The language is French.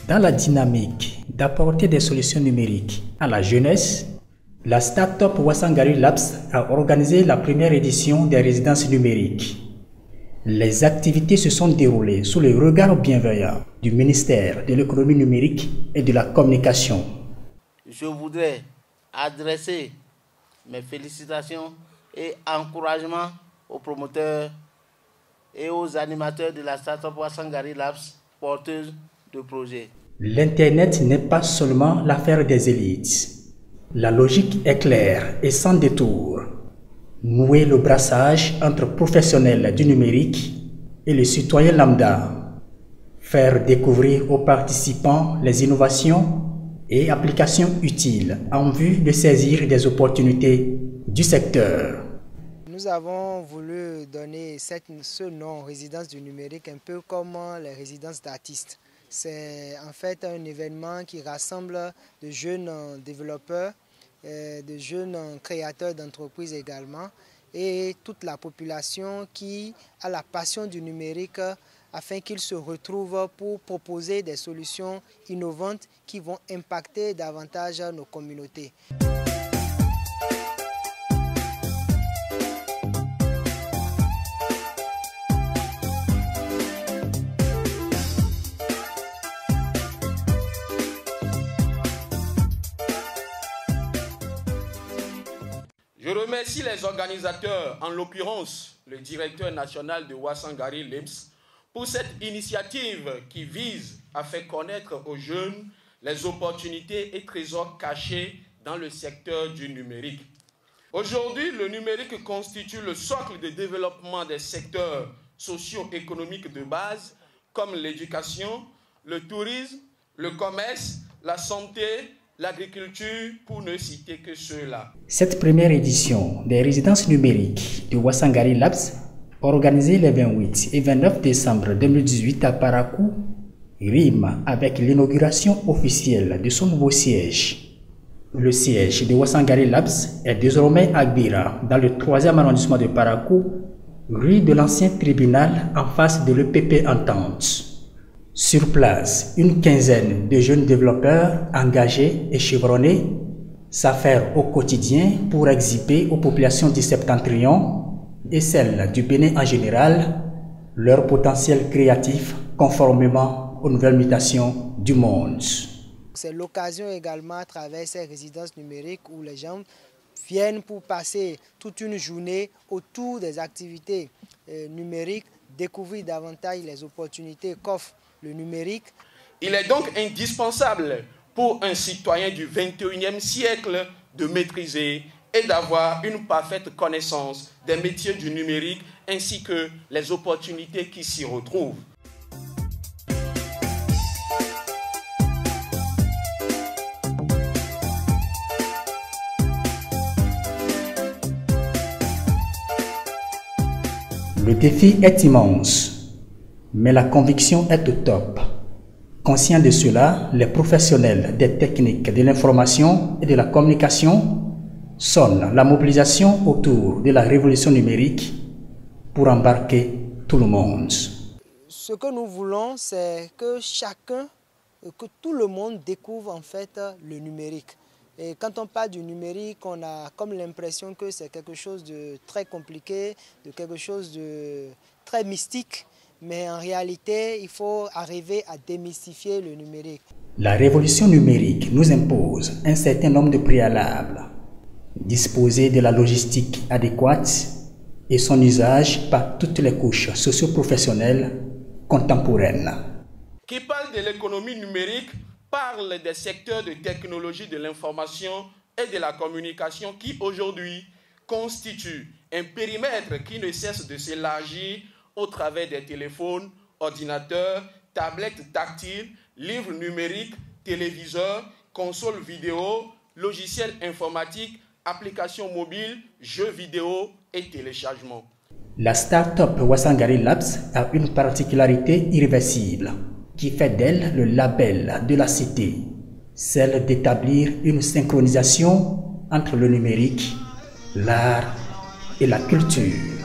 Dans la dynamique d'apporter des solutions numériques à la jeunesse, la start-up Ouassangari Labs a organisé la première édition des résidences numériques. Les activités se sont déroulées sous le regard bienveillant du ministère de l'économie numérique et de la communication. Je voudrais adresser mes félicitations et encouragements aux promoteurs et aux animateurs de la start-up Ouassangari Labs, porteuses de projets. L'Internet n'est pas seulement l'affaire des élites. La logique est claire et sans détour. Nouer le brassage entre professionnels du numérique et le citoyen lambda. Faire découvrir aux participants les innovations et applications utiles en vue de saisir des opportunités du secteur. Nous avons voulu donner ce nom résidence du numérique un peu comme les résidences d'artistes. C'est en fait un événement qui rassemble de jeunes développeurs, de jeunes créateurs d'entreprises également et toute la population qui a la passion du numérique afin qu'ils se retrouvent pour proposer des solutions innovantes qui vont impacter davantage nos communautés. Je remercie les organisateurs, en l'occurrence le directeur national de Ouassangari Labs, pour cette initiative qui vise à faire connaître aux jeunes les opportunités et trésors cachés dans le secteur du numérique. Aujourd'hui, le numérique constitue le socle de développement des secteurs socio-économiques de base, comme l'éducation, le tourisme, le commerce, la santé, l'agriculture, pour ne citer que ceux-là. Cette première édition des résidences numériques de Ouassangari Labs, organisée les 28 et 29 décembre 2018 à Parakou, rime avec l'inauguration officielle de son nouveau siège. Le siège de Ouassangari Labs est désormais à Gbira, dans le 3e arrondissement de Parakou, rue de l'ancien tribunal en face de l'EPP Entente. Sur place, une quinzaine de jeunes développeurs engagés et chevronnés s'affairent au quotidien pour exhiber aux populations du Septentrion et celles du Bénin en général leur potentiel créatif conformément aux nouvelles mutations du monde. C'est l'occasion également à travers ces résidences numériques où les gens viennent pour passer toute une journée autour des activités numériques, découvrir davantage les opportunités qu'offre le numérique. Il est donc indispensable pour un citoyen du 21e siècle de maîtriser et d'avoir une parfaite connaissance des métiers du numérique ainsi que les opportunités qui s'y retrouvent. Le défi est immense, mais la conviction est au top. Conscient de cela, les professionnels des techniques de l'information et de la communication sonnent la mobilisation autour de la révolution numérique pour embarquer tout le monde. Ce que nous voulons, c'est que que tout le monde découvre en fait le numérique. Et quand on parle du numérique, on a comme l'impression que c'est quelque chose de très compliqué, de quelque chose de très mystique. Mais en réalité, il faut arriver à démystifier le numérique. La révolution numérique nous impose un certain nombre de préalables. Disposer de la logistique adéquate et son usage par toutes les couches socio-professionnelles contemporaines. Qui parle de l'économie numérique parle des secteurs de technologie de l'information et de la communication qui aujourd'hui constituent un périmètre qui ne cesse de s'élargir au travers des téléphones, ordinateurs, tablettes tactiles, livres numériques, téléviseurs, consoles vidéo, logiciels informatiques, applications mobiles, jeux vidéo et téléchargement. La start-up Ouassangari Labs a une particularité irréversible qui fait d'elle le label de la cité, celle d'établir une synchronisation entre le numérique, l'art et la culture.